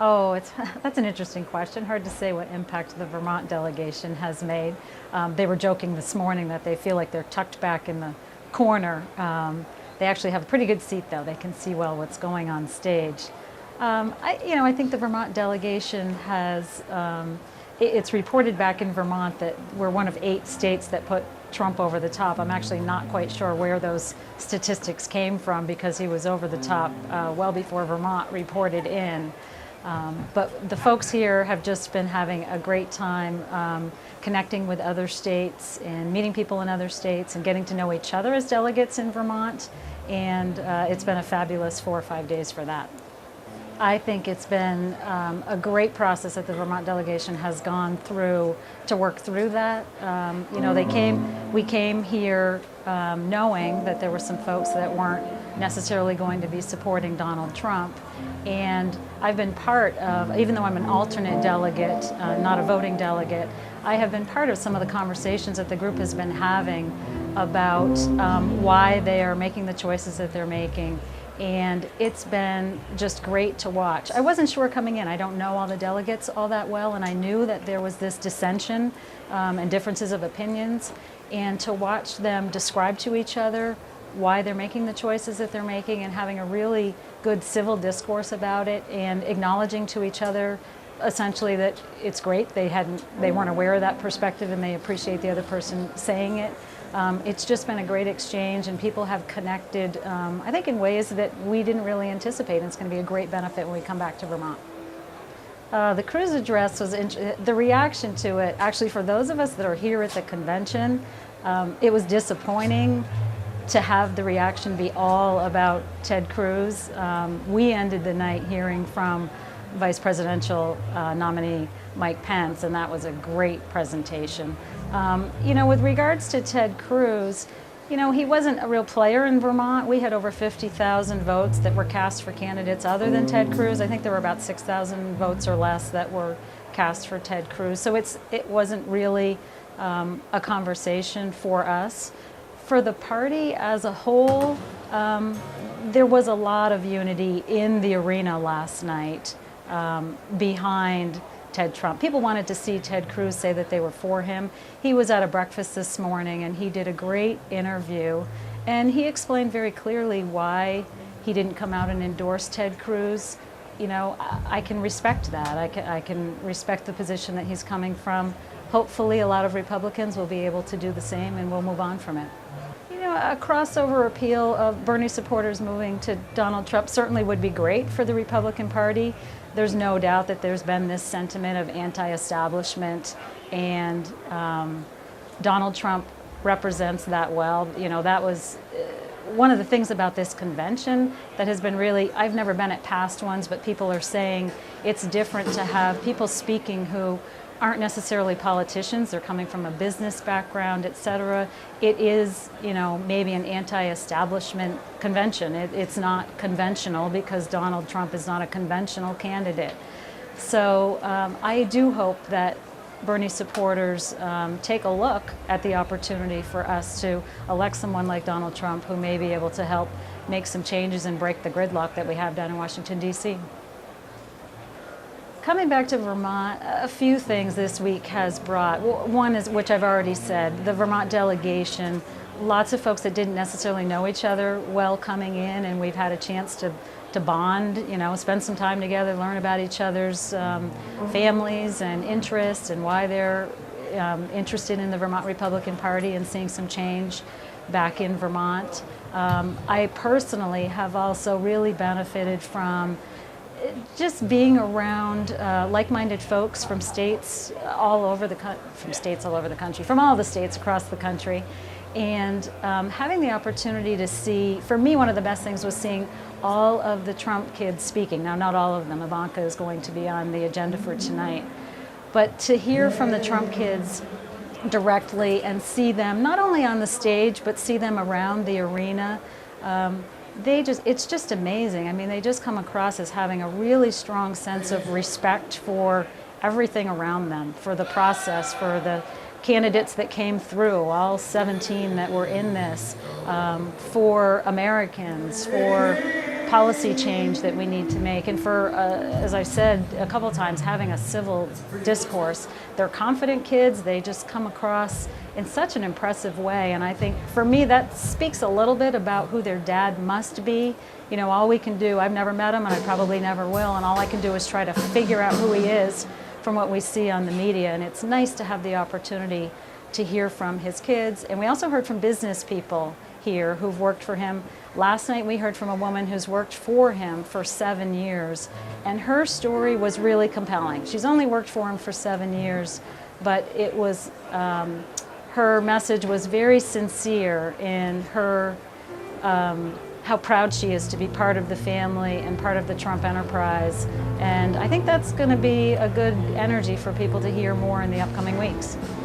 Oh, that's an interesting question. Hard to say what impact the Vermont delegation has made. They were joking this morning that they feel like they're tucked back in the corner. They actually have a pretty good seat, though. They can see well what's going on stage. I think the Vermont delegation has, it's reported back in Vermont that we're one of 8 states that put Trump over the top. I'm actually not quite sure where those statistics came from because he was over the top well before Vermont reported in. But the folks here have just been having a great time connecting with other states and meeting people in other states and getting to know each other as delegates in Vermont. And it's been a fabulous 4 or 5 days for that. I think it's been a great process that the Vermont delegation has gone through to work through that. We came here knowing that there were some folks that weren't necessarily going to be supporting Donald Trump. And I've been part of, even though I'm an alternate delegate, not a voting delegate, I have been part of some of the conversations that the group has been having about why they are making the choices that they're making. And it's been just great to watch. I wasn't sure coming in. I don't know all the delegates all that well, and I knew that there was this dissension and differences of opinions. And to watch them describe to each other why they're making the choices that they're making and having a really good civil discourse about it and acknowledging to each other essentially that it's great. They weren't aware of that perspective and they appreciate the other person saying it. It's just been a great exchange, and people have connected, I think, in ways that we didn't really anticipate, and it's going to be a great benefit when we come back to Vermont. The Cruz address was the reaction to it. Actually, for those of us that are here at the convention, it was disappointing to have the reaction be all about Ted Cruz. We ended the night hearing from Vice Presidential nominee Mike Pence, and that was a great presentation. With regards to Ted Cruz, he wasn't a real player in Vermont. We had over 50,000 votes that were cast for candidates other than Ted Cruz. I think there were about 6,000 votes or less that were cast for Ted Cruz. So it wasn't really a conversation for us. For the party as a whole, there was a lot of unity in the arena last night behind Ted Trump. People wanted to see Ted Cruz say that they were for him. He was at a breakfast this morning and he did a great interview, and he explained very clearly why he didn't come out and endorse Ted Cruz. I can respect that. I can respect the position that he's coming from. Hopefully a lot of Republicans will be able to do the same and we'll move on from it. A crossover appeal of Bernie supporters moving to Donald Trump certainly would be great for the Republican Party. There's no doubt that there's been this sentiment of anti-establishment, and Donald Trump represents that well. That was one of the things about this convention that has been really, I've never been at past ones, but people are saying it's different to have people speaking who aren't necessarily politicians. They're coming from a business background, et cetera. It is, maybe an anti-establishment convention. It's not conventional because Donald Trump is not a conventional candidate. So I do hope that Bernie supporters take a look at the opportunity for us to elect someone like Donald Trump who may be able to help make some changes and break the gridlock that we have down in Washington, D.C. Coming back to Vermont, a few things this week has brought. One is, which I've already said, the Vermont delegation. Lots of folks that didn't necessarily know each other well coming in, and we've had a chance to bond, spend some time together, learn about each other's families and interests and why they're interested in the Vermont Republican Party and seeing some change back in Vermont. I personally have also really benefited from just being around like-minded folks from states all over the country, from all the states across the country, and having the opportunity to see. For me, one of the best things was seeing all of the Trump kids speaking. Now, not all of them. Ivanka is going to be on the agenda for tonight, but to hear from the Trump kids directly and see them not only on the stage but see them around the arena. It's just amazing. I mean, they just come across as having a really strong sense of respect for everything around them, for the process, for the candidates that came through, all 17 that were in this, for Americans, for policy change that we need to make. And for, as I've said a couple times, having a civil discourse. They're confident kids. They just come across in such an impressive way. And I think for me that speaks a little bit about who their dad must be. You know, all we can do, I've never met him and I probably never will, and all I can do is try to figure out who he is from what we see on the media. And it's nice to have the opportunity to hear from his kids. And we also heard from business people here who've worked for him. Last night we heard from a woman who's worked for him for 7 years, and her story was really compelling. She's only worked for him for 7 years, but it was, her message was very sincere in her, how proud she is to be part of the family and part of the Trump enterprise. And I think that's going to be a good energy for people to hear more in the upcoming weeks.